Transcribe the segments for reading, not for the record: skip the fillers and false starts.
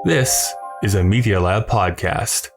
This is a Media Lab podcast.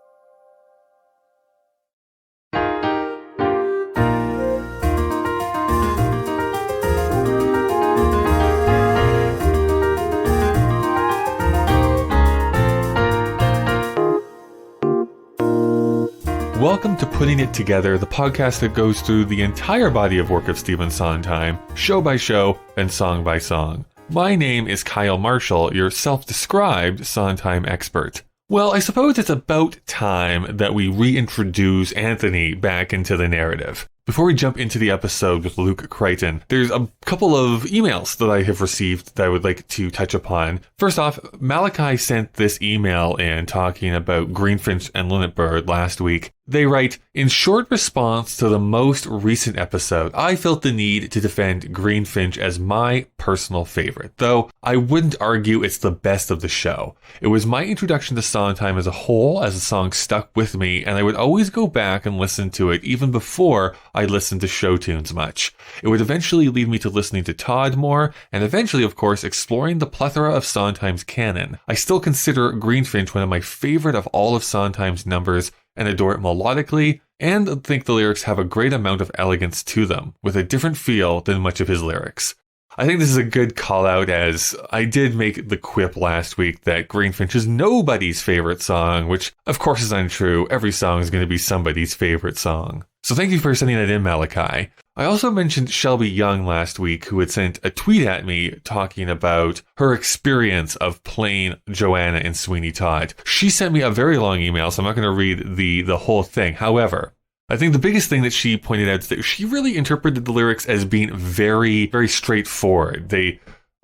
Welcome to Putting It Together, the podcast that goes through the entire body of work of Stephen Sondheim, show by show and song by song. My name is Kyle Marshall, your self-described Sondheim expert. Well, I suppose it's about time that we reintroduce Anthony back into the narrative. Before we jump into the episode with Luke Crichton, there's a couple of emails that I have received that I would like to touch upon. First off, Malachi sent this email in talking about Finch and Linnet Bird last week. They write, in short response to the most recent episode, I felt the need to defend Finch as my personal favorite, though I wouldn't argue it's the best of the show. It was my introduction to Sondheim as a whole, as the song stuck with me, and I would always go back and listen to it even before I listened to show tunes much. It would eventually lead me to listening to Todd more, and eventually, of course, exploring the plethora of Sondheim's canon. I still consider Finch one of my favorite of all of Sondheim's numbers, and adore it melodically, and think the lyrics have a great amount of elegance to them, with a different feel than much of his lyrics. I think this is a good call out, as I did make the quip last week that Finch is nobody's favorite song, which of course is untrue. Every song is going to be somebody's favorite song. So thank you for sending that in, Malachi. I also mentioned Shelby Young last week, who had sent a tweet at me talking about her experience of playing Johanna in Sweeney Todd. She sent me a very long email, so I'm not going to read the whole thing. However, I think the biggest thing that she pointed out is that she really interpreted the lyrics as being very, very straightforward.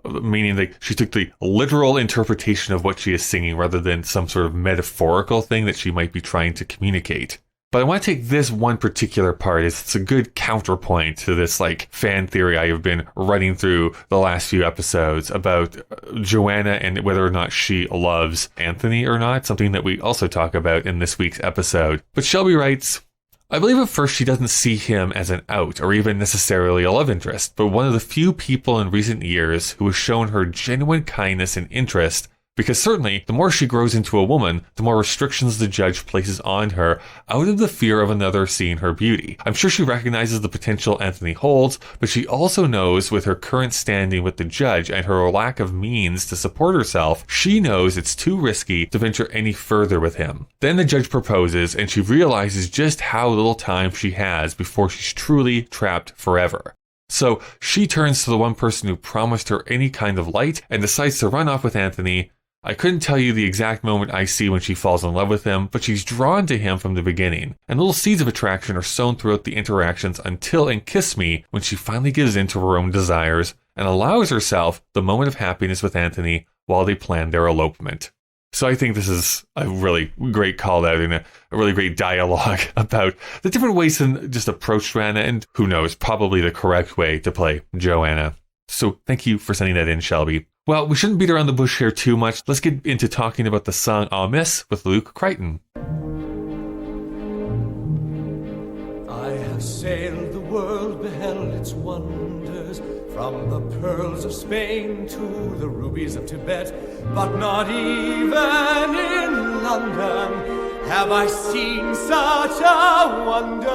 Meaning that she took the literal interpretation of what she is singing rather than some sort of metaphorical thing that she might be trying to communicate. But I want to take this one particular part as it's a good counterpoint to this fan theory I have been running through the last few episodes about Johanna and whether or not she loves Anthony or not, something that we also talk about in this week's episode. But Shelby writes, I believe at first she doesn't see him as an out or even necessarily a love interest, but one of the few people in recent years who has shown her genuine kindness and interest. Because certainly, the more she grows into a woman, the more restrictions the judge places on her out of the fear of another seeing her beauty. I'm sure she recognizes the potential Anthony holds, but she also knows with her current standing with the judge and her lack of means to support herself, she knows it's too risky to venture any further with him. Then the judge proposes, and she realizes just how little time she has before she's truly trapped forever. So she turns to the one person who promised her any kind of light and decides to run off with Anthony. I couldn't tell you the exact moment I see when she falls in love with him, but she's drawn to him from the beginning, and little seeds of attraction are sown throughout the interactions until and kiss me when she finally gives in to her own desires and allows herself the moment of happiness with Anthony while they plan their elopement. So I think this is a really great call out and a really great dialogue about the different ways to just approach Johanna and, who knows, probably the correct way to play Johanna. So thank you for sending that in, Shelby. Well, we shouldn't beat around the bush here too much. Let's get into talking about the song I'll Miss with Luke Crichton. I have sailed the world, beheld its wonders, from the pearls of Spain to the rubies of Tibet, but not even in London have I seen such a wonder.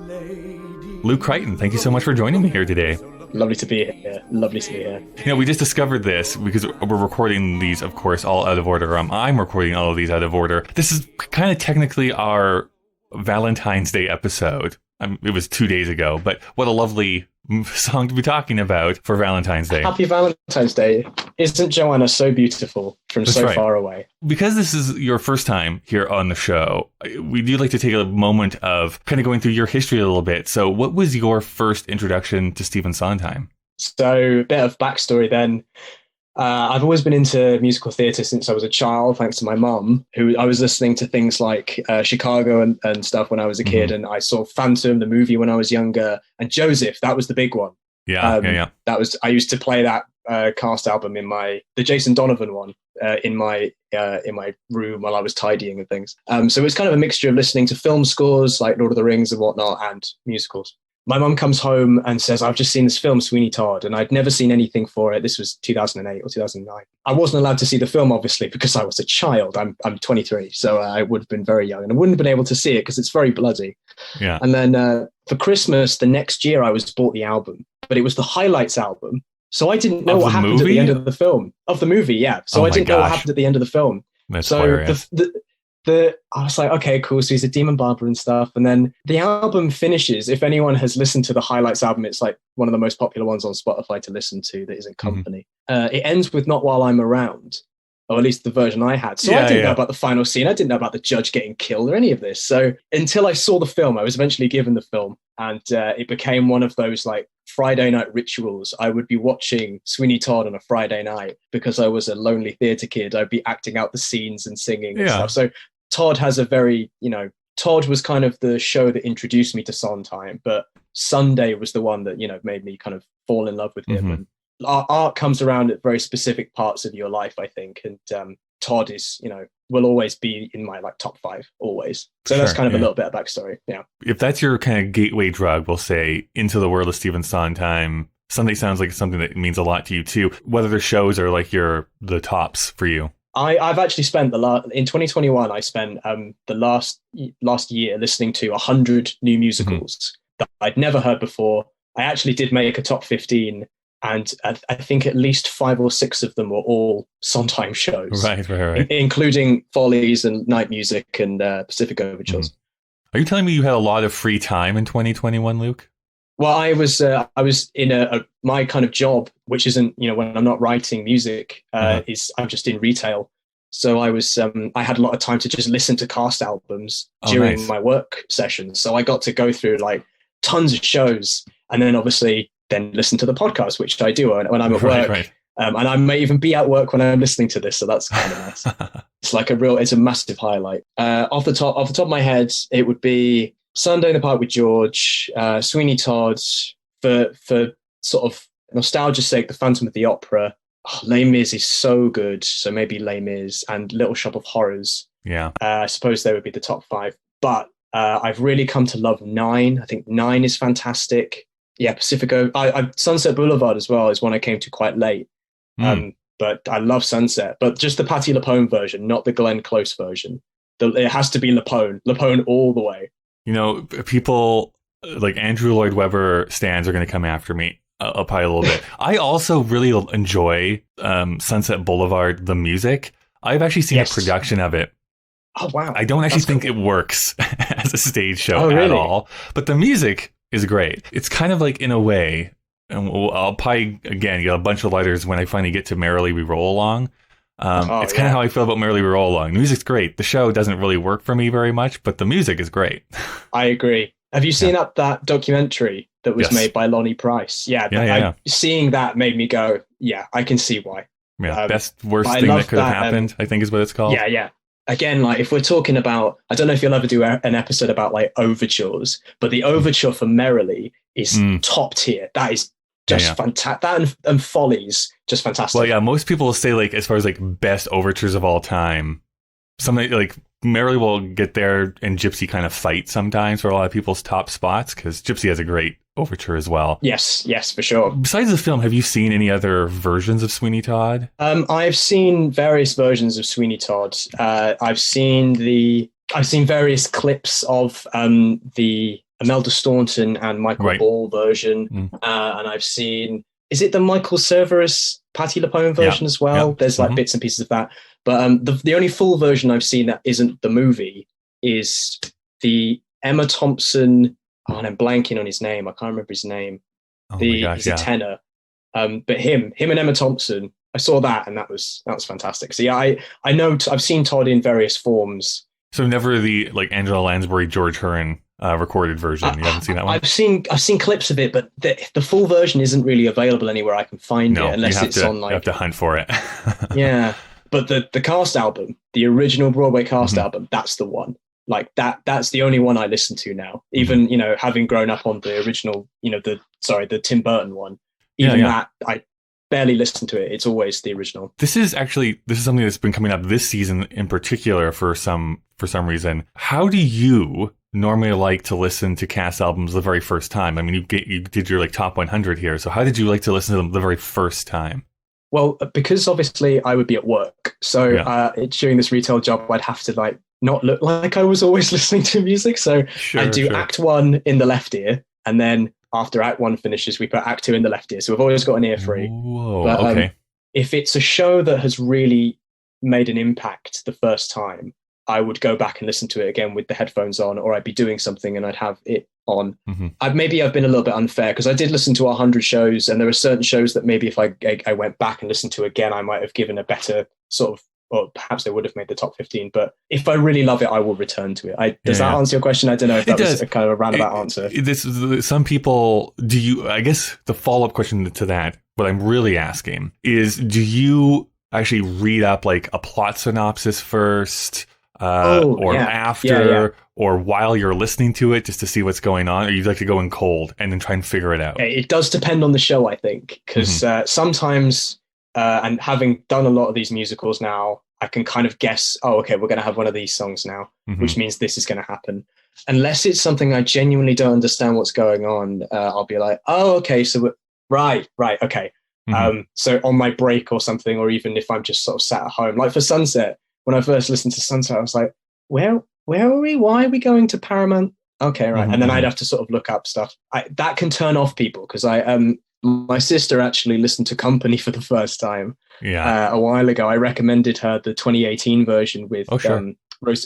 Lady Luke Crichton, thank you so much for joining me here today. Lovely to be here. Lovely to be here. You know, we just discovered this because we're recording these, of course, all out of order. I'm recording all of these out of order. This is kind of technically our Valentine's Day episode. It was 2 days ago, but what a lovely song to be talking about for Valentine's Day. Happy Valentine's Day. Isn't Johanna so beautiful from That's so right. far away? Because this is your first time here on the show, we do like to take a moment of kind of going through your history a little bit. So what was your first introduction to Stephen Sondheim? So a bit of backstory then. I've always been into musical theatre since I was a child, thanks to my mum, who I was listening to things like Chicago and stuff when I was a kid. And I saw Phantom, the movie, when I was younger. And Joseph, that was the big one. Yeah. I used to play that cast album the Jason Donovan one, in my room while I was tidying and things. So it was kind of a mixture of listening to film scores like Lord of the Rings and whatnot and musicals. my mum comes home and says, I've just seen this film, Sweeney Todd, and I'd never seen anything for it. This was 2008 or 2009. I wasn't allowed to see the film, obviously, because I was a child. I'm 23, so I would have been very young, and I wouldn't have been able to see it because it's very bloody. Yeah. And then for Christmas, the next year, I was bought the album, but it was the highlights album. So I didn't know what happened at the end of the film. Of the movie, yeah. So I didn't know what happened at the end of the film. That's so hilarious. I was like, okay, cool. So he's a demon barber and stuff. And then the album finishes. If anyone has listened to the highlights album, it's like one of the most popular ones on Spotify to listen to that isn't company. It ends with Not While I'm Around, or at least the version I had. So I didn't know about the final scene. I didn't know about the judge getting killed or any of this. So until I saw the film, I was eventually given the film, and it became one of those like Friday night rituals. I would be watching Sweeney Todd on a Friday night because I was a lonely theatre kid. I'd be acting out the scenes and singing and stuff. So Todd has a very, Todd was kind of the show that introduced me to Sondheim, but Sunday was the one that, made me kind of fall in love with him. And art comes around at very specific parts of your life, I think. And Todd is, will always be in my like top 5, always. So that's kind of a little bit of backstory. Yeah. If that's your kind of gateway drug, we'll say, into the world of Stephen Sondheim, Sunday sounds like something that means a lot to you too. Whether the shows are like the tops for you. I've actually spent in 2021, I spent the last year listening to 100 new musicals that I'd never heard before. I actually did make a top 15, and I think at least 5 or 6 of them were all Sondheim shows. Right. Including Follies and Night Music and Pacific Overtures. Are you telling me you had a lot of free time in 2021, Luke? Well, I was in my kind of job, which isn't, when I'm not writing music, I'm just in retail. So I had a lot of time to just listen to cast albums during my work sessions. So I got to go through like tons of shows, and then obviously then listen to the podcast, which I do when I'm at work. Right. And I may even be at work when I'm listening to this. So that's kind of nice. It's like it's a massive highlight. Off the top of my head, it would be Sunday in the Park with George, Sweeney Todd, for sort of nostalgia's sake, The Phantom of the Opera. Les Mis is so good. So maybe Les Mis and Little Shop of Horrors. Yeah. I suppose they would be the top 5. But I've really come to love 9. I think 9 is fantastic. Yeah, Pacifico. Sunset Boulevard as well is one I came to quite late. But I love Sunset. But just the Patti LuPone version, not the Glenn Close version. It has to be LuPone all the way. People like Andrew Lloyd Webber stands are going to come after me. Probably a little bit. I also really enjoy Sunset Boulevard, the music. I've actually seen a production of it. Oh, wow. I don't actually think it works as a stage show at all, but the music is great. It's kind of like, in a way, and I'll probably, again, get a bunch of letters when I finally get to Merrily We Roll Along. It's kind of how I feel about Merrily We Roll Along. The music's great. The show doesn't really work for me very much, but the music is great. I agree. Have you seen that documentary that was made by Lonnie Price? Seeing that made me go, I can see why. Yeah, best worst thing that could have happened, I think is what it's called. Yeah. Again, like if we're talking about, I don't know if you'll ever do an episode about like overtures, but the overture for Merrily is top tier. That is just fantastic. That and Follies, just fantastic. Well, yeah, most people will say like as far as like best overtures of all time, something like Merrily will get there and Gypsy kind of fight sometimes for a lot of people's top spots because Gypsy has a great overture as well. Yes, for sure. Besides the film, have you seen any other versions of Sweeney Todd? I've seen various versions of Sweeney Todd. I've seen various clips of the Imelda Staunton and Michael Ball version, and I've seen, is it the Michael Cerveris Patti LuPone version as well? There's like bits and pieces of that. But the only full version I've seen that isn't the movie is the Emma Thompson. Oh, and I'm blanking on his name. I can't remember his name. He's a tenor. But him and Emma Thompson, I saw that, and that was fantastic. So yeah, I know I've seen Todd in various forms. So never the like Angela Lansbury, George Hearn recorded version. You haven't seen that one? I've seen clips of it, but the full version isn't really available anywhere I can find it unless it's on like. You have to hunt for it. Yeah. But the cast album, the original Broadway cast album, that's the one. Like that's the only one I listen to now. Even, having grown up on the original, the Tim Burton one. Even that, I barely listen to it. It's always the original. This is something that's been coming up this season in particular for some reason. How do you normally like to listen to Cats albums the very first time? I mean, you did your like top 100 here. So how did you like to listen to them the very first time? Well, because obviously I would be at work. So during this retail job, I'd have to like not look like I was always listening to music. So I do Act 1 in the left ear, and then after Act 1 finishes, we put Act 2 in the left ear. So we've always got an ear free. Whoa, but, okay. If it's a show that has really made an impact the first time, I would go back and listen to it again with the headphones on, or I'd be doing something and I'd have it on. Maybe I've been a little bit unfair because I did listen to 100 shows, and there are certain shows that maybe if I went back and listened to again, I might have given a better sort of, or perhaps they would have made the top 15. But if I really love it, I will return to it. Does that answer your question? I don't know if that was a kind of a roundabout answer. Some people, I guess the follow-up question to that, what I'm really asking is, do you actually read up like a plot synopsis first? After, or while you're listening to it, just to see what's going on, or you like to go in cold and then try and figure it out? It does depend on the show, I think, because sometimes, and having done a lot of these musicals now, I can kind of guess, we're going to have one of these songs now, which means this is going to happen. Unless it's something I genuinely don't understand what's going on, I'll be like, okay, so right, okay. So on my break or something, or even if I'm just sort of sat at home, like for Sunset, when I first listened to Sunset, I was like, where are we? Why are we going to Paramount? Okay, right. And then I'd have to sort of look up stuff. That can turn off people, because my sister actually listened to Company for the first time a while ago. I recommended her the 2018 version with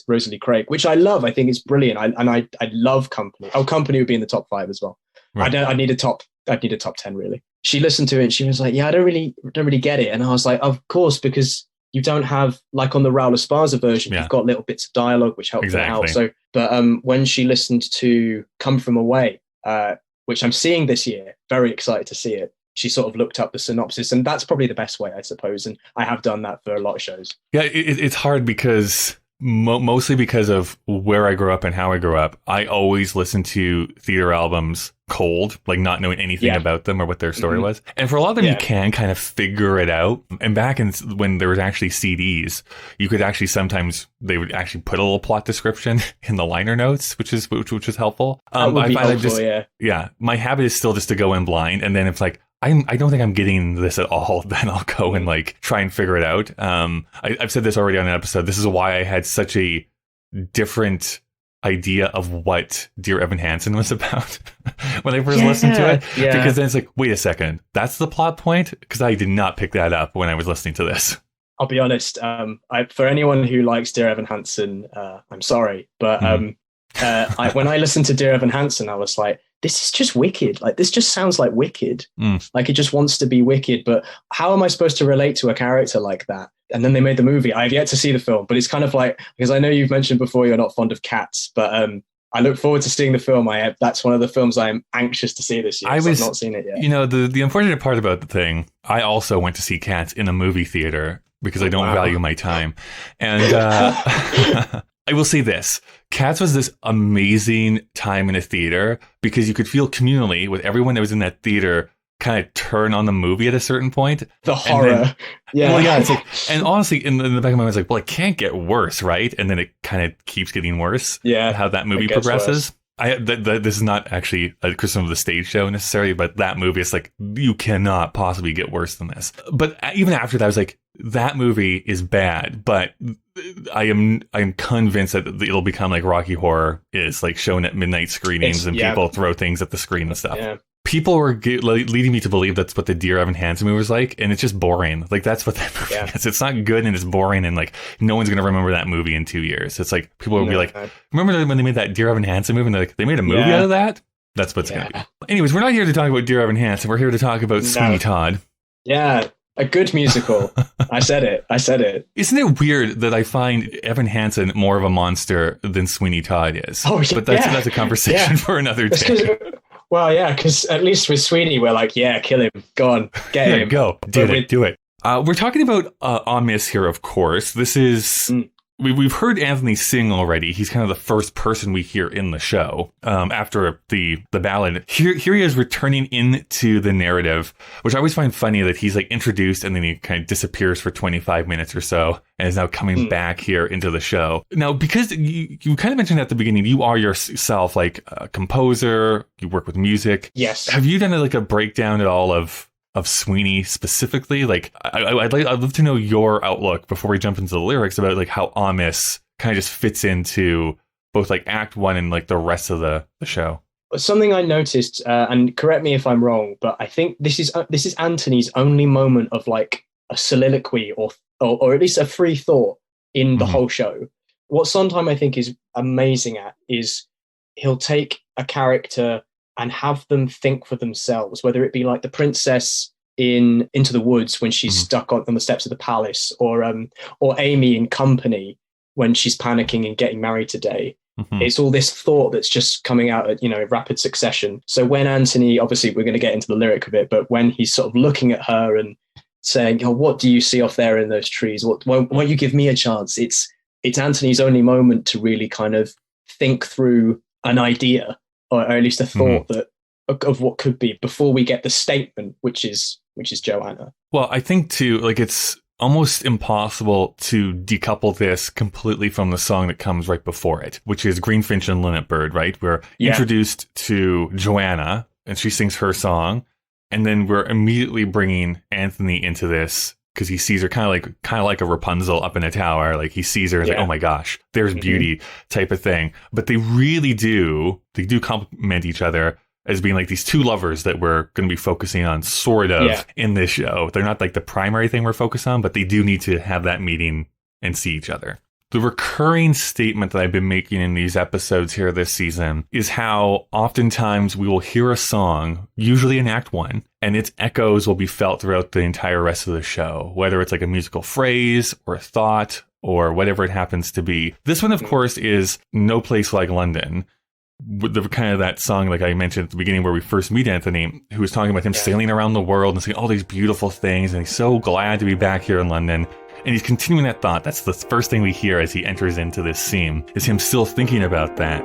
Rosalie Craig, which I love. I think it's brilliant. I love Company. Company would be in the top 5 as well. Right. I'd need a top 10 really. She listened to it and she was like, I don't really get it. And I was like, of course, because you don't have, like on the Raul Esparza version, you've got little bits of dialogue which help it out. So, but when she listened to Come From Away, which I'm seeing this year, very excited to see it, she sort of looked up the synopsis, and that's probably the best way, I suppose. And I have done that for a lot of shows. Yeah, it's hard because mostly because of where I grew up and how I grew up. I always listened to theater albums cold, like not knowing anything about them or what their story was. And for a lot of them, you can kind of figure it out. And back when there was actually CDs, you could actually sometimes they would actually put a little plot description in the liner notes, which was helpful. That would be helpful, my habit is still just to go in blind, and then it's like, I don't think I'm getting this at all, then I'll go and like try and figure it out. I've said this already on an episode. This is why I had such a different idea of what Dear Evan Hansen was about when I first listened to it. Yeah. Because then it's like, wait a second, that's the plot point? Because I did not pick that up when I was listening to this. I'll be honest. For anyone who likes Dear Evan Hansen, I'm sorry. But when I listened to Dear Evan Hansen, I was like, this is just wicked. Like, this just sounds like Wicked. Like, it just wants to be Wicked. But how am I supposed to relate to a character like that? And then they made the movie. I have yet to see the film, but it's kind of like, because I know you've mentioned before you're not fond of cats, but I look forward to seeing the film. That's one of the films I'm anxious to see this year. I've not seen it yet. You know, the unfortunate part about the thing, I also went to see Cats in a movie theater because I don't value my time. And I will say this. Cats was this amazing time in a theater because you could feel communally with everyone that was in that theater kind of turn on the movie at a certain point. The horror. It's like, and honestly, in the back of my mind, I was like, well, it can't get worse, right? And then it kind of keeps getting worse. Yeah. How that movie progresses. This is not actually a criticism of the stage show necessarily, but that movie is like, you cannot possibly get worse than this. But even after that, I was like, that movie is bad, but I'm convinced that it'll become like Rocky Horror is, like shown at midnight screenings and people throw things at the screen and stuff. Yeah. People were leading me to believe that's what the Dear Evan Hansen movie was like, and it's just boring. Like, that's what that movie is. It's not good, and it's boring, and like no one's gonna remember that movie in 2 years. It's like people will be like, remember when they made that Dear Evan Hansen movie, and like, they made a movie out of that? That's what's gonna be. Anyways, we're not here to talk about Dear Evan Hansen. We're here to talk about Sweeney Todd. Yeah. A good musical. I said it. Isn't it weird that I find Evan Hansen more of a monster than Sweeney Todd is? Oh, yeah. But that's a conversation for another day. Well, yeah, because at least with Sweeney, we're like, kill him. Go on, get him. Go. Do it. We're talking about On Miss here, of course. This is we've heard Anthony sing already. He's kind of the first person we hear in the show after the ballad. Here he is returning into the narrative, which I always find funny that he's like introduced and then he kind of disappears for 25 minutes or so and is now coming back here into the show. Now, because you kind of mentioned at the beginning, you are yourself like a composer, you work with music. Yes. Have you done like a breakdown at all of Sweeney specifically? Like, I'd love to know your outlook before we jump into the lyrics about like how Amos kind of just fits into both like Act 1 and like the rest of the show. Something I noticed, and correct me if I'm wrong, but I think this is Anthony's only moment of like a soliloquy or at least a free thought in the whole show. What Sondheim I think is amazing at is he'll take a character and have them think for themselves, whether it be like the princess in Into the Woods when she's stuck on the steps of the palace, or Amy in Company when she's panicking and getting married today. It's all this thought that's just coming out at, rapid succession. So when Anthony, obviously we're going to get into the lyric of it, but when he's sort of looking at her and saying, what do you see off there in those trees? Won't you give me a chance? It's Anthony's only moment to really kind of think through an idea, or at least a thought that of what could be, before we get the statement, which is Johanna. Well, I think too, like it's almost impossible to decouple this completely from the song that comes right before it, which is Green Finch and Linnet Bird, right? We're introduced to Johanna and she sings her song, and then we're immediately bringing Anthony into this because he sees her kind of like a Rapunzel up in a tower. Like he sees her and like, oh my gosh, there's beauty type of thing. But they do complement each other as being like these two lovers that we're going to be focusing on sort of in this show. They're not like the primary thing we're focused on, but they do need to have that meeting and see each other. The recurring statement that I've been making in these episodes here this season is how oftentimes we will hear a song, usually in Act 1, and its echoes will be felt throughout the entire rest of the show, whether it's like a musical phrase or a thought or whatever it happens to be. This one, of course, is No Place Like London. With the kind of that song, like I mentioned at the beginning, where we first meet Anthony, who was talking about him sailing around the world and seeing all these beautiful things, and he's so glad to be back here in London. And he's continuing that thought. That's the first thing we hear as he enters into this scene, is him still thinking about that.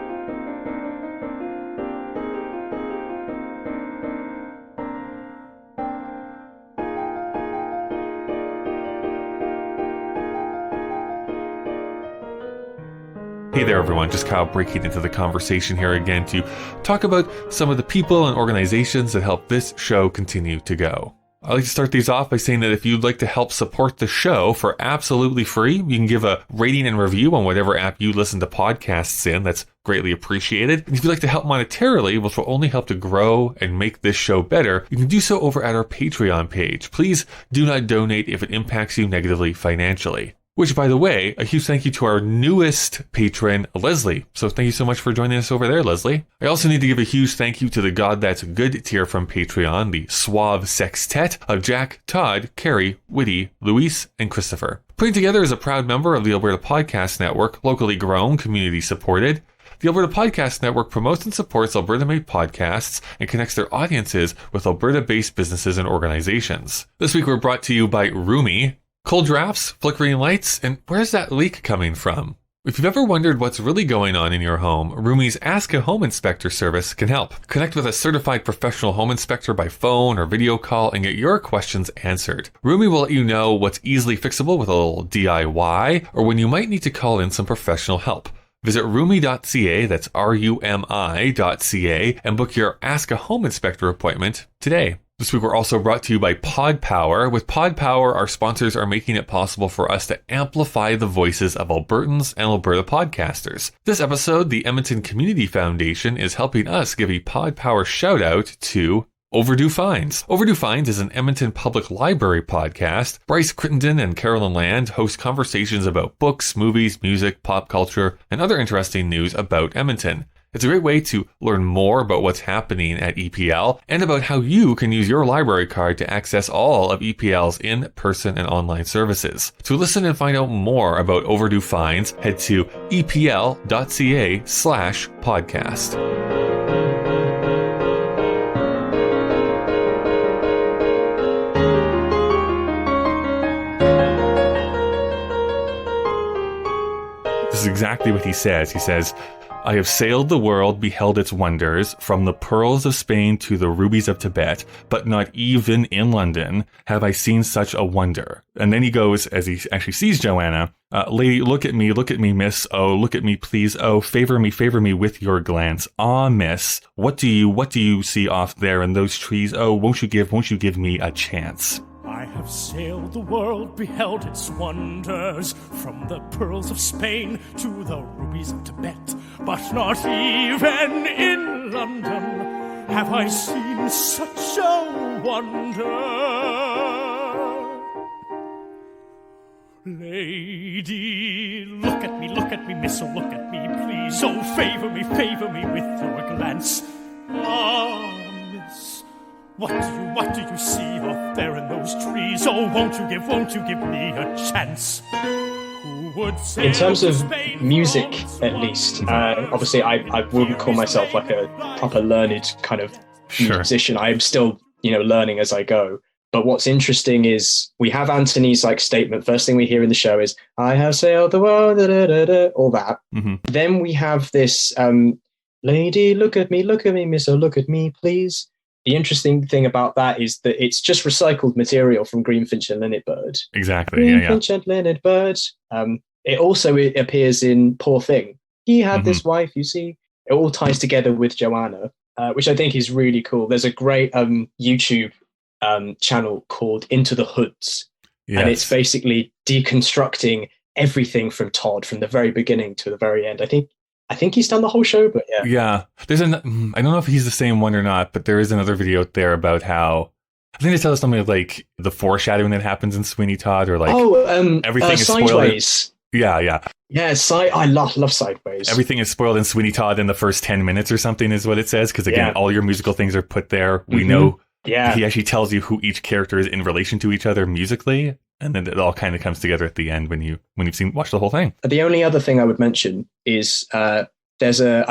Hey there, everyone. Just Kyle breaking into the conversation here again to talk about some of the people and organizations that help this show continue to go. I like to start these off by saying that if you'd like to help support the show for absolutely free, you can give a rating and review on whatever app you listen to podcasts in. That's greatly appreciated. And if you'd like to help monetarily, which will only help to grow and make this show better, you can do so over at our Patreon page. Please do not donate if it impacts you negatively financially. Which, by the way, a huge thank you to our newest patron, Leslie. So thank you so much for joining us over there, Leslie. I also need to give a huge thank you to the God That's Good tier from Patreon, the Suave Sextet of Jack, Todd, Carrie, Whitty, Luis, and Christopher. Putting together as a proud member of the Alberta Podcast Network, locally grown, community supported. The Alberta Podcast Network promotes and supports Alberta-made podcasts and connects their audiences with Alberta-based businesses and organizations. This week we're brought to you by Rumi, cold drafts, flickering lights, and where's that leak coming from? If you've ever wondered what's really going on in your home, Rumi's Ask a Home Inspector service can help. Connect with a certified professional home inspector by phone or video call and get your questions answered. Rumi will let you know what's easily fixable with a little DIY, or when you might need to call in some professional help. Visit rumi.ca, that's RUMI.ca, and book your Ask a Home Inspector appointment today. This week we're also brought to you by Pod Power. With Pod Power, our sponsors are making it possible for us to amplify the voices of Albertans and Alberta podcasters. This episode, the Edmonton Community Foundation is helping us give a Pod Power shout out to Overdue Finds. Overdue Finds is an Edmonton Public Library podcast. Bryce Crichton and Carolyn Land host conversations about books, movies, music, pop culture, and other interesting news about Edmonton. It's a great way to learn more about what's happening at EPL and about how you can use your library card to access all of EPL's in-person and online services. To listen and find out more about Overdue Finds, head to epl.ca/podcast. This is exactly what he says. He says, I have sailed the world, beheld its wonders, from the pearls of Spain to the rubies of Tibet, but not even in London have I seen such a wonder. And then he goes, as he actually sees Johanna, lady, look at me, miss, oh, look at me, please, oh, favor me with your glance. Ah, miss, what do you see off there in those trees? Oh, won't you give me a chance? I have sailed the world, beheld its wonders, from the pearls of Spain to the rubies of Tibet, but not even in London have I seen such a wonder. Lady, look at me, miss, oh, look at me, please, oh, favor me with your glance. Ah, miss, what do you see off there in those trees? Oh, won't you give me a chance? Who would say in terms of music, at least, obviously I wouldn't call myself like a proper learned kind of musician. I'm still, learning as I go. But what's interesting is we have Anthony's like statement. First thing we hear in the show is, I have sailed the world, da, da, da, da, all that. Mm-hmm. Then we have this, lady, look at me, miss, oh, look at me, please. The interesting thing about that is that it's just recycled material from Finch and Linnet Bird. Exactly. Finch and Linnet Bird. It appears in Poor Thing. He had this wife, you see. It all ties together with Johanna, which I think is really cool. There's a great YouTube channel called Into the Hoods. Yes. And it's basically deconstructing everything from Todd from the very beginning to the very end. I think he's done the whole show, but yeah. Yeah. I don't know if he's the same one or not, but there is another video out there about how, I think they tell us something like the foreshadowing that happens in Sweeney Todd, or like everything is Sideways. Spoiled. Yeah. Yeah, I love Sideways. Everything is spoiled in Sweeney Todd in the first 10 minutes or something is what it says. Because again, all your musical things are put there. We know. Yeah. He actually tells you who each character is in relation to each other musically. And then it all kind of comes together at the end when you've watched the whole thing. The only other thing I would mention is there's a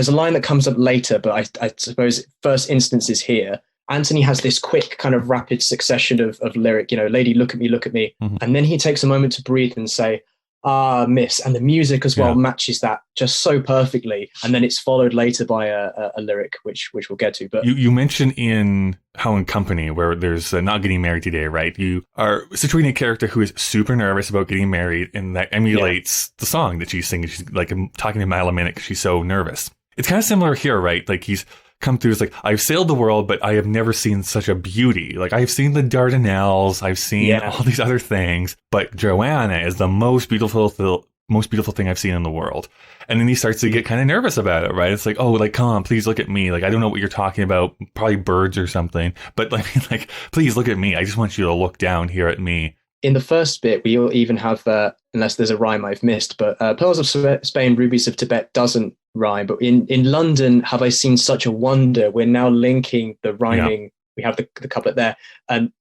line that comes up later, but I suppose first instance is here. Anthony has this quick kind of rapid succession of lyric, lady, look at me. Mm-hmm. And then he takes a moment to breathe and say, ah, miss. And the music as well matches that just so perfectly. And then it's followed later by a lyric, which we'll get to. But you mentioned in How and Company, where there's Not Getting Married Today, right? You are situating a character who is super nervous about getting married, and that emulates the song that she's singing. She's like talking to Mile a minute because she's so nervous. It's kind of similar here, right? Like he's come through, it's like, I've sailed the world, but I have never seen such a beauty. Like I've seen the Dardanelles, I've seen all these other things, but Johanna is the most beautiful thing I've seen in the world. And then he starts to get kind of nervous about it, right? It's like, oh, like, come on, please look at me. Like, I don't know what you're talking about, probably birds or something, but like, please look at me. I just want you to look down here at me. In the first bit, we'll even have, unless there's a rhyme I've missed, but Pearls of Spain, Rubies of Tibet doesn't rhyme. But in London, have I seen such a wonder? We're now linking the rhyming. Yeah. We have the couplet there. And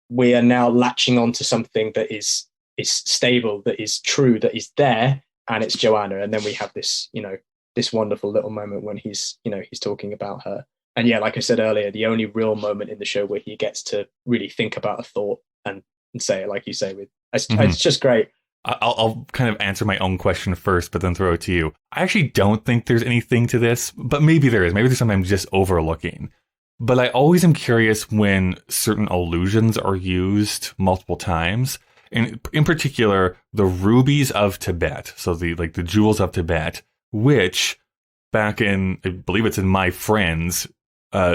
we are now latching onto something that is stable, that is true, that is there. And it's Johanna. And then we have this, this wonderful little moment when he's talking about her. And yeah, like I said earlier, the only real moment in the show where he gets to really think about a thought and say it like you say. It's just great. I'll kind of answer my own question first, but then throw it to you. I actually don't think there's anything to this, but maybe there is. Maybe there's something I'm just overlooking. But I always am curious when certain allusions are used multiple times. And in particular, the rubies of Tibet. So the jewels of Tibet, which back in, I believe it's in My Friends,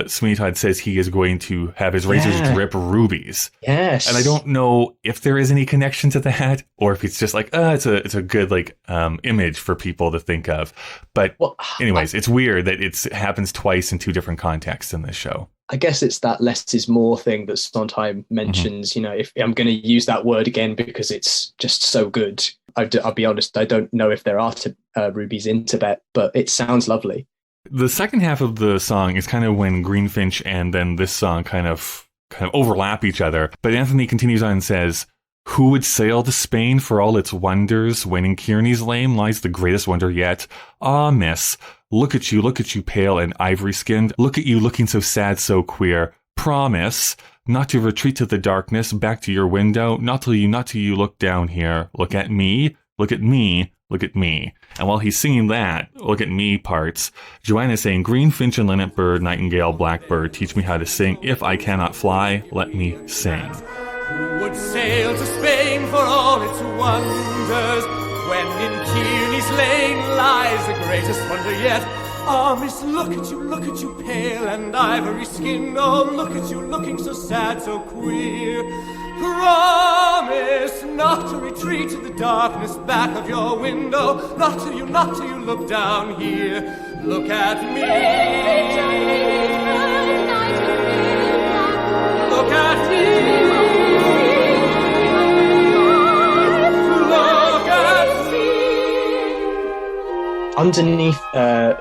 Sweeney Todd says he is going to have his razors drip rubies. Yes. And I don't know if there is any connection to that, or if it's just like, it's a good image for people to think of. But anyways, it's weird that it happens twice in two different contexts in this show. I guess it's that less is more thing that Sondheim mentions. If I'm going to use that word again because it's just so good. I'll be honest, I don't know if there are rubies in Tibet, but it sounds lovely. The second half of the song is kind of when Greenfinch and then this song kind of overlap each other. But Anthony continues on and says, who would sail to Spain for all its wonders, when in Kearney's lane lies the greatest wonder yet? Ah, miss, look at you, pale and ivory-skinned. Look at you looking so sad, so queer. Promise not to retreat to the darkness, back to your window, not till you look down here. Look at me, look at me. And while he's singing that, look at me parts, Johanna is saying, green finch and linnet bird, nightingale, blackbird, teach me how to sing. If I cannot fly, let me sing. Who would sail to Spain for all its wonders, when in Kearney's lane lies the greatest wonder yet? Ah, miss, look at you, pale and ivory-skinned. Oh, look at you, looking so sad, so queer. Promise not to retreat to the darkness back of your window. Not till you look down here. Look at me. Look at me. Underneath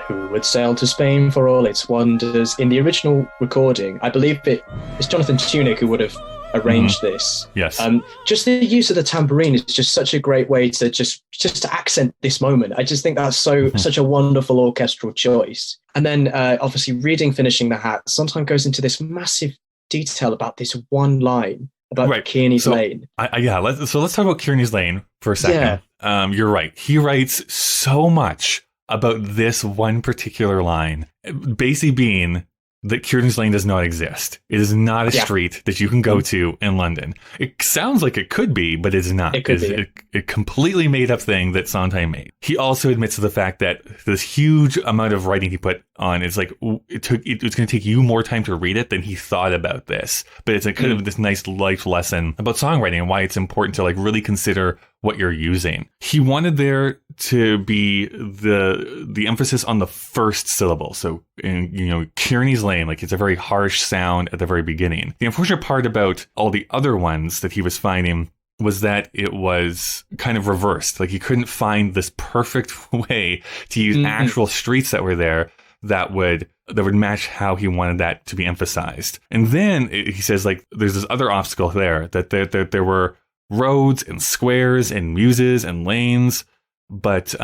Who Would Sail to Spain for All Its Wonders, in the original recording, I believe it's Jonathan Tunick who would have arranged this. Yes. Just the use of the tambourine is just such a great way to just to accent this moment. I just think that's such a wonderful orchestral choice. And then obviously reading Finishing the Hat sometimes goes into this massive detail about this one line about Kearney's Lane. Let's talk about Kearney's Lane for a second. Yeah. You're right. He writes so much about this one particular line, basically being that Kearney's Lane does not exist. It is not a street that you can go to in London. It sounds like it could be, but it's not. It could be. A completely made up thing that Sondheim made. He also admits to the fact that this huge amount of writing he put on is like, it's going to take you more time to read it than he thought about this. But it's a kind of this nice life lesson about songwriting and why it's important to like really consider what you're using. He wanted there to be the emphasis on the first syllable. So in, Kearney's Lane, like it's a very harsh sound at the very beginning. The unfortunate part about all the other ones that he was finding was that it was kind of reversed. Like he couldn't find this perfect way to use actual streets that were there that would match how he wanted that to be emphasized. And then he says like there's this other obstacle there, that there were roads and squares and muses and lanes, but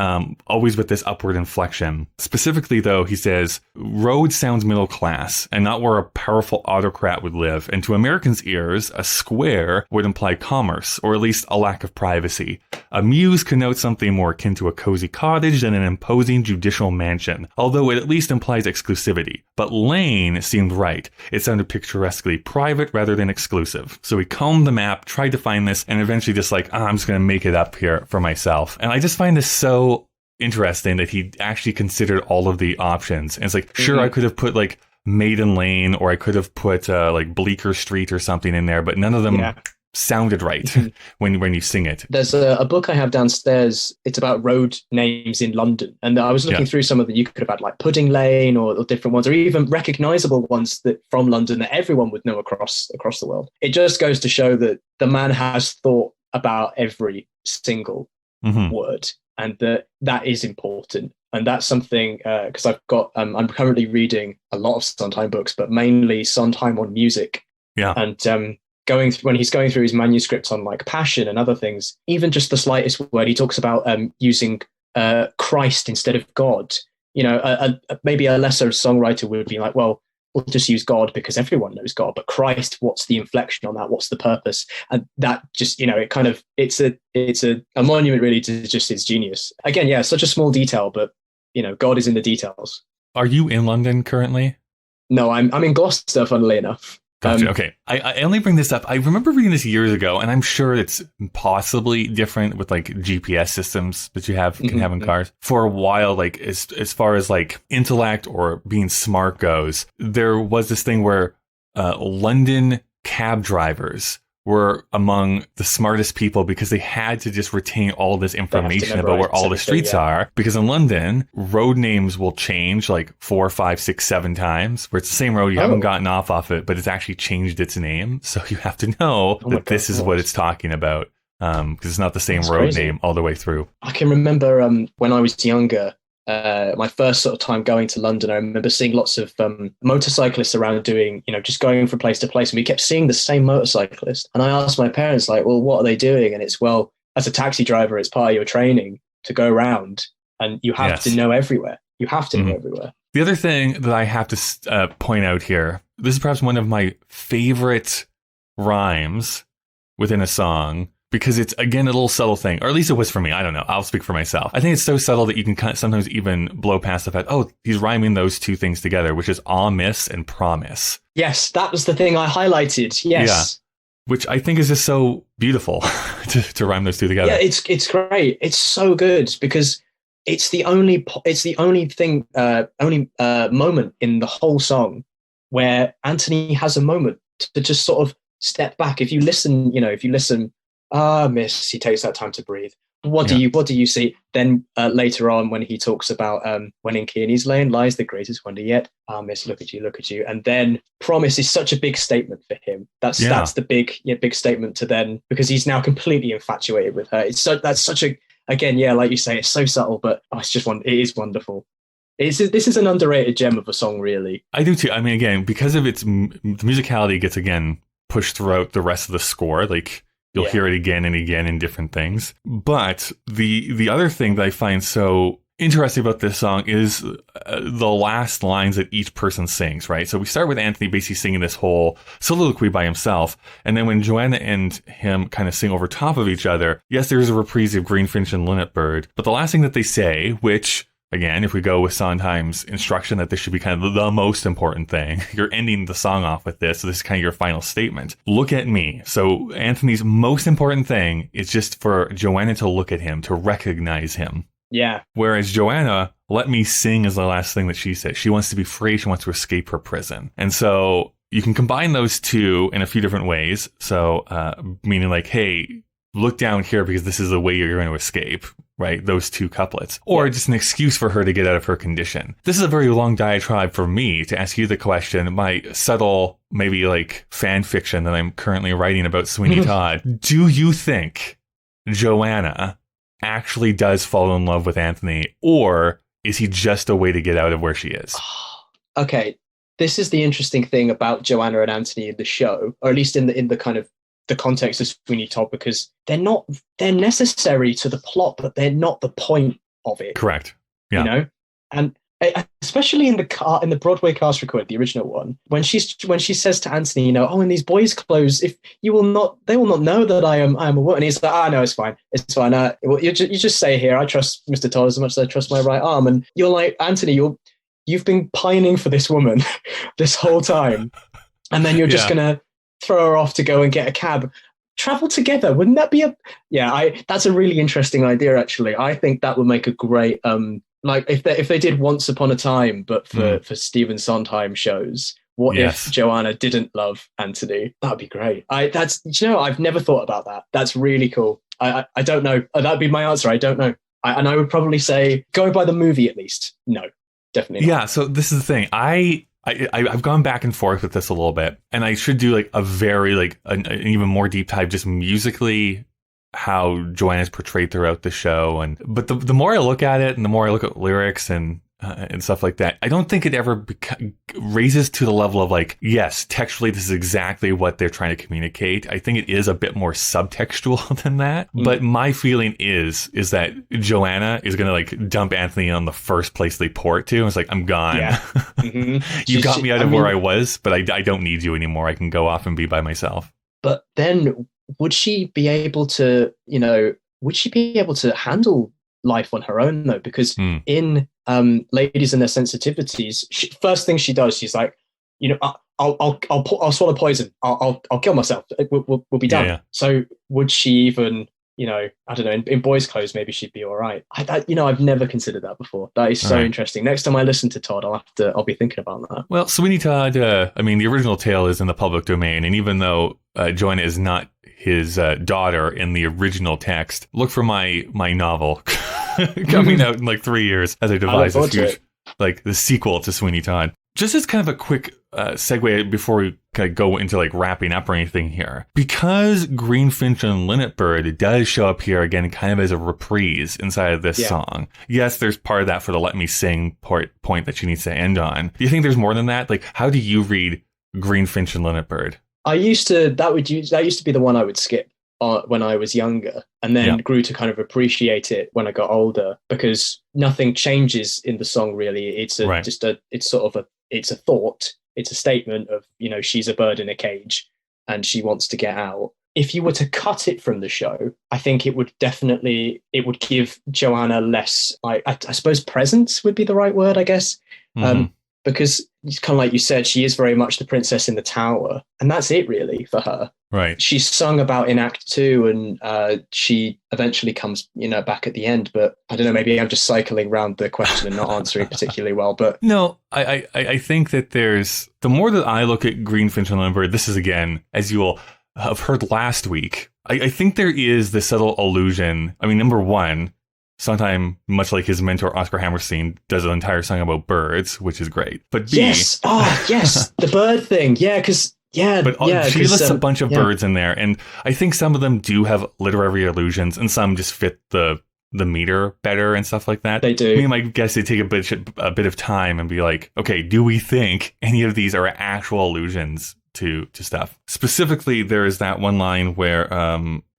always with this upward inflection. Specifically, though, he says, road sounds middle class and not where a powerful autocrat would live. And to Americans' ears, a square would imply commerce, or at least a lack of privacy. A muse connotes something more akin to a cozy cottage than an imposing judicial mansion, although it at least implies exclusivity. But lane seemed right. It sounded picturesquely private rather than exclusive. So he combed the map, tried to find this, and eventually just like, I'm just going to make it up here for myself. And I just find this so interesting that he actually considered all of the options. And it's like, sure, I could have put like Maiden Lane, or I could have put like Bleecker Street or something in there, but none of them sounded right when you sing it. There's a book I have downstairs. It's about road names in London, and I was looking through some of the, you could have had like Pudding Lane or different ones, or even recognizable ones that from London that everyone would know across the world. It just goes to show that the man has thought about every single word, and that is important. And that's something, because I've got, I'm currently reading a lot of Sondheim books, but mainly Sondheim on music. Yeah. And when he's going through his manuscripts on like Passion and other things, even just the slightest word, he talks about using Christ instead of God. Maybe a lesser songwriter would be like, well, we'll just use God because everyone knows God, but Christ, what's the inflection on that? What's the purpose? And that just, it kind of, it's a monument really to just his genius. Again, such a small detail, but God is in the details. Are you in London currently? No, I'm in Gloucester, funnily enough. Gotcha. Okay. I only bring this up. I remember reading this years ago, and I'm sure it's possibly different with like GPS systems that you can have in cars. For a while, like as far as like intellect or being smart goes, there was this thing where London cab drivers were among the smartest people because they had to just retain all this information about where all the streets are. Because in London, road names will change like 4, 5, 6, 7 times, where it's the same road, you haven't gotten off it, but it's actually changed its name. So you have to know that this is what it's talking about, because it's not the same road name all the way through. I can remember when I was younger, my first sort of time going to London, I remember seeing lots of motorcyclists around doing, just going from place to place. And we kept seeing the same motorcyclist. And I asked my parents, like, well, what are they doing? And it's, well, as a taxi driver, it's part of your training to go around, and you have to know everywhere. You have to know everywhere. The other thing that I have to point out here, this is perhaps one of my favorite rhymes within a song, because it's, again, a little subtle thing, or at least it was for me. I don't know. I'll speak for myself. I think it's so subtle that you can sometimes even blow past the fact, oh, he's rhyming those two things together, which is miss and promise. Yes, that was the thing I highlighted. Yes. Yeah. Which I think is just so beautiful to rhyme those two together. Yeah, it's great. It's so good because it's the only moment in the whole song where Anthony has a moment to just sort of step back. If you listen, miss, he takes that time to breathe. What do you see? Then later on, when he talks about when in Kearney's lane lies the greatest wonder yet. Miss, look at you. And then promise is such a big statement for him. That's the big statement to then, because he's now completely infatuated with her. That's such a, again, like you say, it's so subtle, but it is wonderful. This is an underrated gem of a song, really. I do too. I mean, again, because of its the musicality gets again pushed throughout the rest of the score, like. You'll hear it again and again in different things. But the other thing that I find so interesting about this song is the last lines that each person sings, right? So we start with Anthony basically singing this whole soliloquy by himself. And then when Johanna and him kind of sing over top of each other, yes, there's a reprise of Green Finch and Linnet Bird. But the last thing that they say, which... Again, if we go with Sondheim's instruction that this should be kind of the most important thing, you're ending the song off with this. So this is kind of your final statement. Look at me. So Anthony's most important thing is just for Johanna to look at him, to recognize him. Yeah. Whereas Johanna, let me sing is the last thing that she says. She wants to be free. She wants to escape her prison. And so you can combine those two in a few different ways. So meaning like, hey, look down here because this is the way you're going to escape. Right, those two couplets, or just an excuse for her to get out of her condition. This is a very long diatribe for me to ask you the question, my subtle, maybe like fan fiction that I'm currently writing about Sweeney Todd. Do you think Johanna actually does fall in love with Anthony, or is he just a way to get out of where she is? Okay, this is the interesting thing about Johanna and Anthony in the show, or at least in the kind of the context of Sweeney Todd, because they're necessary to the plot, but they're not the point of it. Correct. Yeah. And especially in the Broadway cast record, the original one, when she says to Anthony, in these boys' clothes, if you will not, they will not know that I am a woman. And he's like, no, it's fine. You just say here, I trust Mr. Todd as much as I trust my right arm. And you're like, Anthony, you've been pining for this woman this whole time, and then you're just gonna throw her off to go and get a cab, travel together. Wouldn't that be that's a really interesting idea, actually. I think that would make a great like if they did Once Upon a Time, but for Stephen Sondheim shows. What if Johanna didn't love Anthony? That'd be great. I've never thought about that. That's really cool. I don't know. That'd be my answer. I don't know. And I would probably say, going by the movie at least, no, definitely not. Yeah, so this is the thing. I've gone back and forth with this a little bit, and I should do like a very an even more deep dive just musically how Joanna's portrayed throughout the show. But the more I look at it and the more I look at lyrics and stuff like that, I don't think it ever raises to the level of like, yes, textually this is exactly what they're trying to communicate. I think it is a bit more subtextual than that. But my feeling is that Johanna is going to like dump Anthony on the first place they port to. And it's like, I'm gone. Yeah. Mm-hmm. You got me out of where I was, but I don't need you anymore. I can go off and be by myself. But then would she be able to, handle life on her own though? Because in Ladies and Their Sensitivities, first thing she does, she's like, I'll swallow poison. I'll kill myself. We'll be done. Yeah. So would she even, I don't know, in boys' clothes, maybe she'd be all right. I've never considered that before. That is so interesting. Next time I listen to Todd, I'll be thinking about that. Well, Sweeney Todd, the original tale is in the public domain. And even though Johanna is not his daughter in the original text, look for my novel coming out in like 3 years as I devise this huge, like the sequel to Sweeney Todd. Just as kind of a quick segue before we kind of go into like wrapping up or anything here, because Green Finch and Linnet Bird does show up here again kind of as a reprise inside of this song. Yes, there's part of that for the let me sing point that she needs to end on. Do you think there's more than that? Like, how do you read Green Finch and Linnet Bird? That used to be the one I would skip when I was younger, and then grew to kind of appreciate it when I got older, because nothing changes in the song really. It's a thought. It's a statement of, she's a bird in a cage and she wants to get out. if you were to cut it from the show, I think it would give Johanna less, like, I suppose presence would be the right word, I guess. Because it's kind of like you said, she is very much the princess in the tower, and that's it really for her. Right. She's sung about in Act 2, and she eventually comes, back at the end. But I don't know, maybe I'm just cycling around the question and not answering particularly well. But no, I think that the more that I look at Green Finch and Linnet Bird, this is, again, as you will have heard last week, I think there is this subtle allusion. I mean, number one, Sondheim, much like his mentor Oscar Hammerstein, does an entire song about birds, which is great. But B, yes, the bird thing, she lists a bunch of birds in there, and I think some of them do have literary allusions, and some just fit the meter better and stuff like that. They do. I mean, I guess they take a bit of time and be like, okay, do we think any of these are actual allusions to stuff? Specifically, there is that one line where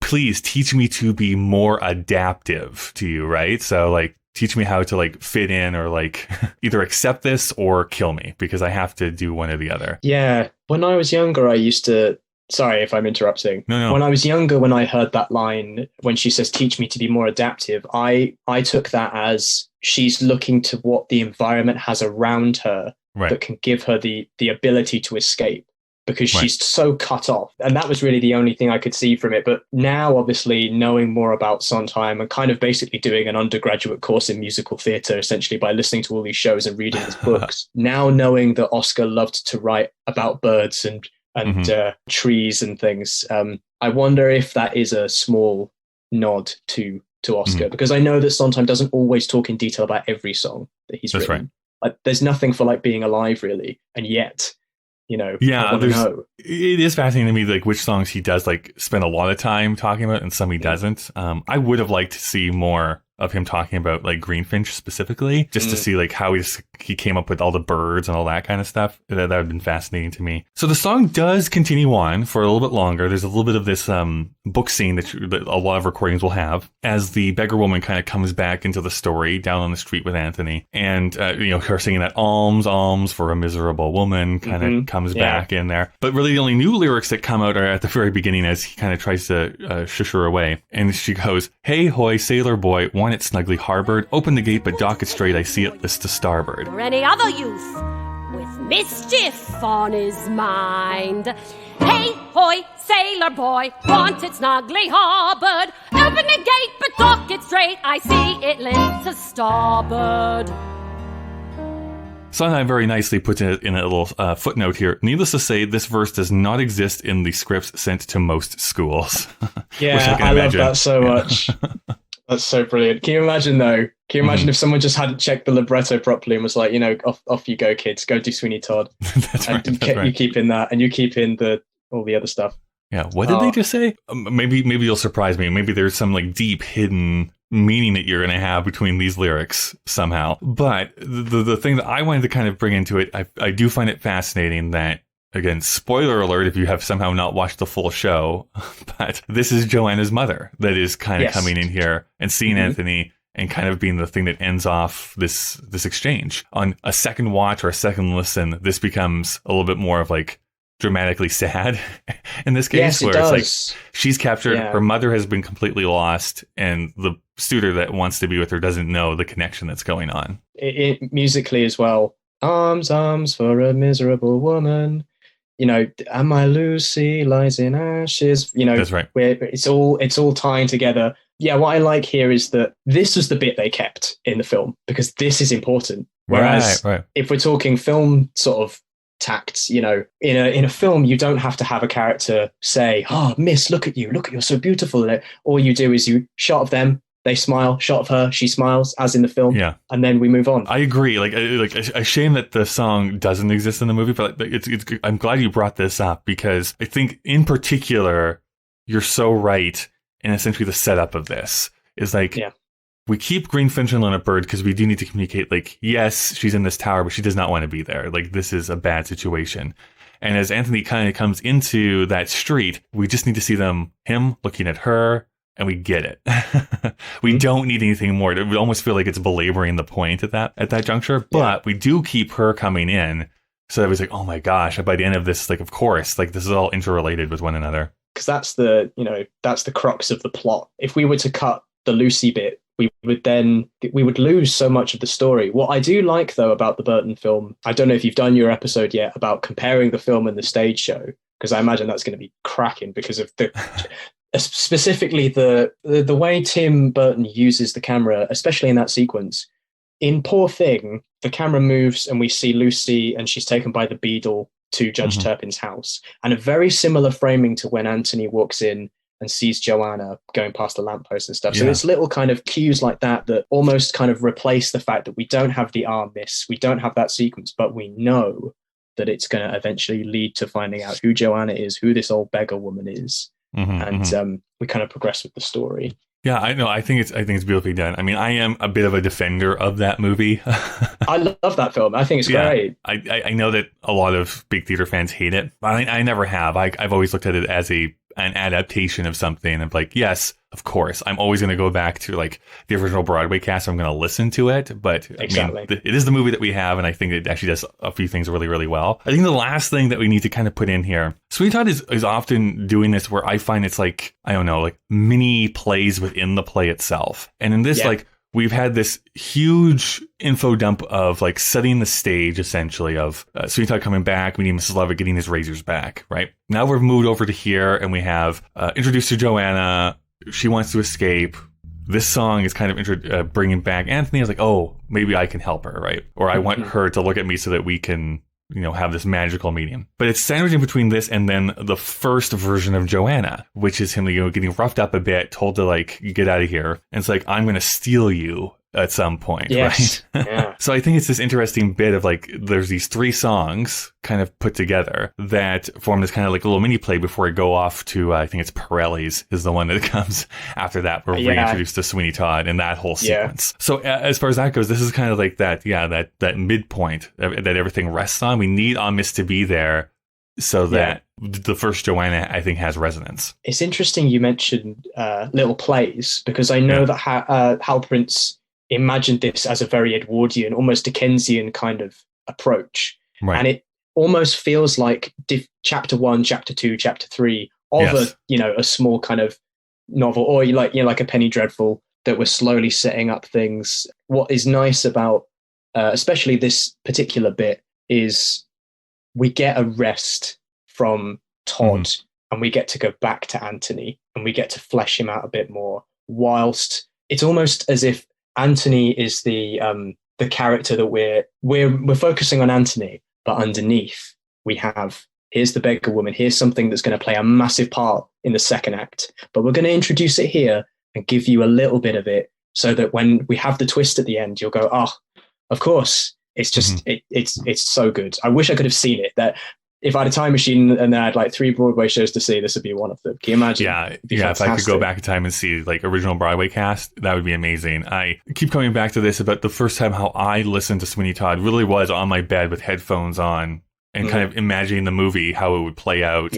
please teach me to be more adaptive to you, right? So like, teach me how to like fit in, or like either accept this or kill me, because I have to do one or the other. Yeah. When I was younger, I used to, sorry if I'm interrupting. No. When I was younger, when I heard that line, when she says, teach me to be more adaptive, I took that as she's looking to what the environment has around her that can give her the ability to escape, because she's so cut off. And that was really the only thing I could see from it. But now, obviously, knowing more about Sondheim and kind of basically doing an undergraduate course in musical theatre, essentially by listening to all these shows and reading his books, now knowing that Oscar loved to write about birds and trees and things, I wonder if that is a small nod to Oscar, because I know that Sondheim doesn't always talk in detail about every song that he's written. Right. Like, there's nothing for like Being Alive, really. And yet, it is fascinating to me, like, which songs he does like spend a lot of time talking about and some he doesn't. I would have liked to see more of him talking about like Greenfinch specifically, just to see like how he came up with all the birds and all that kind of stuff. That would have been fascinating to me. So the song does continue on for a little bit longer. There's a little bit of this book scene that a lot of recordings will have, as the beggar woman kind of comes back into the story down on the street with Anthony, and her singing that alms for a miserable woman kind of comes back in there. But really the only new lyrics that come out are at the very beginning, as he kind of tries to shush her away, and she goes, "Hey hoy, sailor boy, want it snugly harbored, open the gate but dock it straight, I see it list to starboard." Or any other youth with mischief on his mind. Hey hoy, sailor boy, want it snugly harbored, open the gate but dock it straight, I see it list to starboard. Sondheim very nicely puts it in a little footnote here. Needless to say, this verse does not exist in the scripts sent to most schools. Yeah, I love that so much. That's so brilliant. Can you imagine, though? Can you imagine if someone just hadn't checked the libretto properly and was like, off you go, kids, go do Sweeney Todd. That's right. You keep in that, and you keep in all the other stuff. Yeah. What did they just say? Maybe you'll surprise me. Maybe there's some like deep hidden meaning that you're going to have between these lyrics somehow. But the thing that I wanted to kind of bring into it, I do find it fascinating that, again, spoiler alert if you have somehow not watched the full show, but this is Joanna's mother that is kind of coming in here and seeing Anthony and kind of being the thing that ends off this exchange. On a second watch or a second listen, this becomes a little bit more of like dramatically sad in this case, where it's like she's captured, her mother has been completely lost, and the suitor that wants to be with her doesn't know the connection that's going on. It musically as well. Arms for a miserable woman. And my Lucy lies in ashes. That's right. Where it's all tying together. Yeah, what I like here is that this was the bit they kept in the film, because this is important. Whereas if we're talking film sort of tacts, in a film, you don't have to have a character say, "Oh, miss, look at you, you're so beautiful." All you do is you shot of them, they smile, shot of her, she smiles, as in the film, and then we move on. I agree. Like a shame that the song doesn't exist in the movie, but it's I'm glad you brought this up, because I think in particular you're so right. And essentially the setup of this is like, we keep Green Finch and Linnet Bird because we do need to communicate, like, yes, she's in this tower, but she does not want to be there. Like, this is a bad situation. And as Anthony kind of comes into that street, we just need to see him looking at her, and we get it. We don't need anything more. We almost feel like it's belaboring the point at that juncture, but we do keep her coming in. So that was like, oh my gosh, by the end of this, like, of course, like, this is all interrelated with one another. because that's the crux of the plot. If we were to cut the Lucy bit, we would lose so much of the story. What I do like though about the Burton film, I don't know if you've done your episode yet about comparing the film and the stage show, because I imagine that's going to be cracking because of the specifically the way Tim Burton uses the camera, especially in that sequence. In Poor Thing, the camera moves and we see Lucy and she's taken by the beadle to Judge Turpin's house, and a very similar framing to when Anthony walks in and sees Johanna going past the lamppost and stuff. So there's little kind of cues like that almost kind of replace the fact that we don't have the arm miss, we don't have that sequence, but we know that it's going to eventually lead to finding out who Johanna is, who this old beggar woman is, and we kind of progress with the story. Yeah, I know. I think it's beautifully done. I mean, I am a bit of a defender of that movie. I love that film. I think it's great. I know that a lot of big theater fans hate it, but I never have. I've always looked at it as an adaptation of something. And like, yes, of course, I'm always going to go back to like the original Broadway cast. I'm going to listen to it, but exactly. I mean, it is the movie that we have, and I think it actually does a few things really, really well. I think the last thing that we need to kind of put in here, Sweeney Todd is often doing this where I find it's like, I don't know, like mini plays within the play itself. And in this, like, we've had this huge info dump of like setting the stage, essentially, of Sweeney Todd coming back. We need Mrs. Lovett getting his razors back, right? Now we've moved over to here and we have introduced to Johanna. She wants to escape. This song is kind of bringing back Anthony. I was like, oh, maybe I can help her, right? Or I want her to look at me so that we can, have this magical medium. But it's sandwiched in between this and then the first version of Johanna, which is him, getting roughed up a bit, told to like, get out of here. And it's like, I'm going to steal you at some point, right? Yeah. So I think it's this interesting bit of like, there's these 3 songs kind of put together that form this kind of like a little mini play before I go off to, I think it's Pirelli's is the one that comes after that. We're reintroduced to Sweeney Todd and that whole sequence. So as far as that goes, this is kind of like that midpoint that everything rests on. We need On Miss to be there so that the first Johanna, I think, has resonance. It's interesting you mentioned little plays, because I know that Hal Prince imagined this as a very Edwardian, almost Dickensian kind of approach. Right. And it almost feels like chapter 1, chapter 2, chapter 3 of a small kind of novel, or like a Penny Dreadful, that we're slowly setting up things. What is nice about especially this particular bit is we get a rest from Todd and we get to go back to Anthony and we get to flesh him out a bit more, whilst it's almost as if Anthony is the character that we're focusing on Anthony, but underneath we have, here's the beggar woman, here's something that's going to play a massive part in the second act, but we're going to introduce it here and give you a little bit of it so that when we have the twist at the end, you'll go, oh, of course. It's just it's so good. I wish I could have seen it. That if I had a time machine and I had like 3 Broadway shows to see, this would be one of them. Can you imagine? Yeah. If I could go back in time and see like original Broadway cast, that would be amazing. I keep coming back to this about the first time how I listened to Sweeney Todd really was on my bed with headphones on and kind of imagining the movie, how it would play out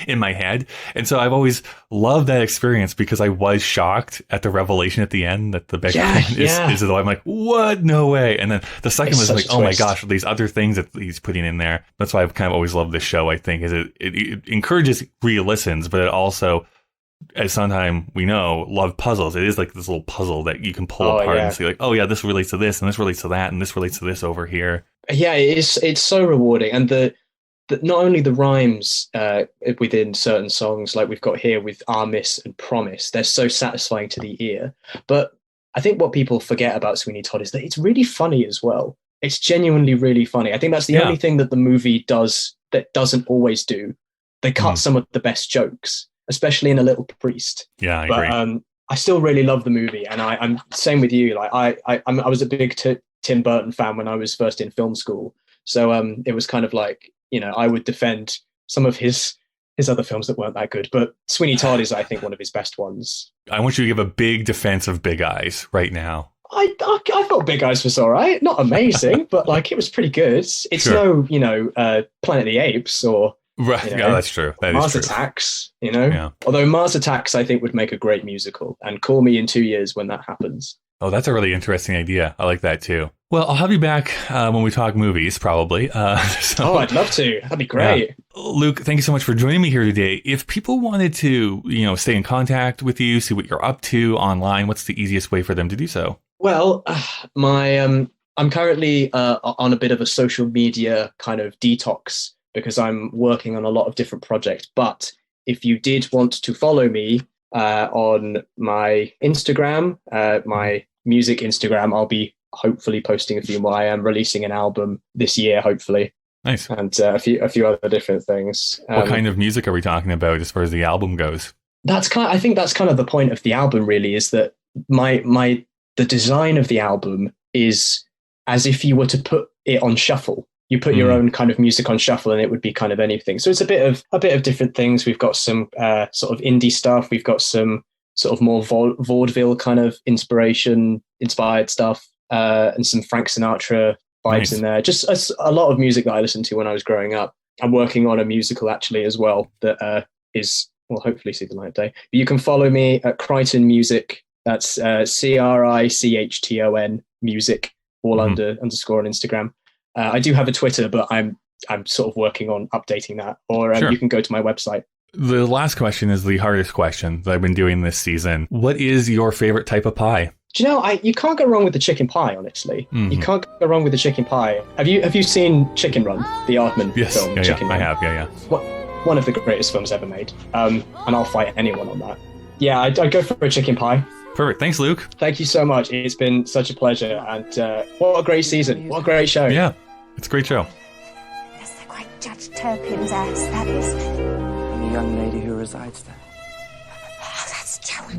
in my head. And so I've always loved that experience because I was shocked at the revelation at the end that the beggar is the I'm like, what? No way. And then the second was like, oh my gosh, these other things that he's putting in there. That's why I've kind of always loved this show, I think, is it encourages re-listens, but it also, as Sondheim we know, love puzzles. It is like this little puzzle that you can pull apart and see like, oh yeah, this relates to this and this relates to that and this relates to this over here. Yeah, it's so rewarding. And the not only the rhymes within certain songs like we've got here with Our Miss and Promise, they're so satisfying to the ear. But I think what people forget about Sweeney Todd is that it's really funny as well. It's genuinely really funny. I think that's the only thing that the movie does that doesn't always do. They cut some of the best jokes, especially in A Little Priest. Yeah, I agree. I still really love the movie, and I'm same with you. Like I was a big Tim Burton fan when I was first in film school, so it was kind of like, I would defend some of his other films that weren't that good, but Sweeney Todd is, I think, one of his best ones. I want you to give a big defense of Big Eyes right now. I thought Big Eyes was all right, not amazing, but like it was pretty good. It's no Planet of the Apes or. Right, yeah, that's true. Mars Attacks, Yeah. Although Mars Attacks, I think, would make a great musical, and call me in 2 years when that happens. Oh, that's a really interesting idea. I like that too. Well, I'll have you back when we talk movies, probably. Oh, I'd love to. That'd be great. Yeah. Luke, thank you so much for joining me here today. If people wanted to, stay in contact with you, see what you're up to online, what's the easiest way for them to do so? Well, I'm currently on a bit of a social media kind of detox because I'm working on a lot of different projects. But if you did want to follow me on my Instagram, my music Instagram, I'll be hopefully posting a few more. I am releasing an album this year, hopefully. Nice. And a few other different things. What kind of music are we talking about as far as the album goes? I think that's kind of the point of the album, really, is that the design of the album is as if you were to put it on shuffle. You put your own kind of music on shuffle and it would be kind of anything. So it's a bit of different things. We've got some sort of indie stuff. We've got some sort of more vaudeville kind of inspired stuff. And some Frank Sinatra vibes in there. Just a lot of music that I listened to when I was growing up. I'm working on a musical actually as well that will hopefully see the light of day. But you can follow me at Crichton Music. That's Crichton Music, all underscore on Instagram. I do have a Twitter, but I'm sort of working on updating that. Or Sure. You can go to my website. The last question is the hardest question that I've been doing this season. What is your favorite type of pie? Do you know, you can't go wrong with the chicken pie, honestly. You can't go wrong with the chicken pie. Have you seen Chicken Run, the Aardman film? Yes, Chicken I Run? have, yeah. One of the greatest films ever made. And I'll fight anyone on that. Yeah, I'd go for a chicken pie. Perfect. Thanks, Luke. Thank you so much. It's been such a pleasure. And what a great season. What a great show. Yeah, it's a great show. That's the great Judge Turpin's house, that is. And the young lady who resides there. Oh, that's Joey.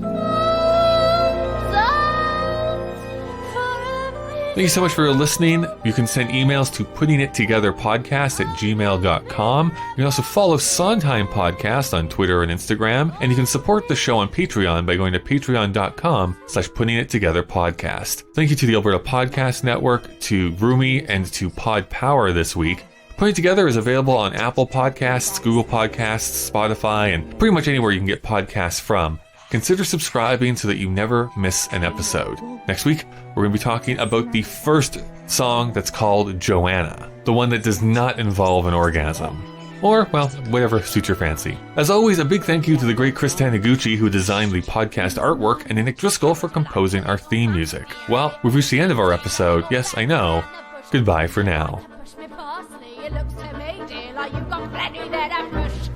Thank you so much for listening. You can send emails to puttingittogetherpodcast@gmail.com. You can also follow Sondheim Podcast on Twitter and Instagram. And you can support the show on Patreon by going to patreon.com/puttingittogetherpodcast. Thank you to the Alberta Podcast Network, to Rumi, and to Pod Power this week. Putting It Together is available on Apple Podcasts, Google Podcasts, Spotify, and pretty much anywhere you can get podcasts from. Consider subscribing so that you never miss an episode. Next week, we're going to be talking about the first song that's called Johanna, the one that does not involve an orgasm. Or, well, whatever suits your fancy. As always, a big thank you to the great Chris Taniguchi, who designed the podcast artwork, and Nick Driscoll for composing our theme music. Well, we've reached the end of our episode. Yes, I know. Goodbye for now. Push me parsley, it looks to me, dear, like you've got plenty there to push.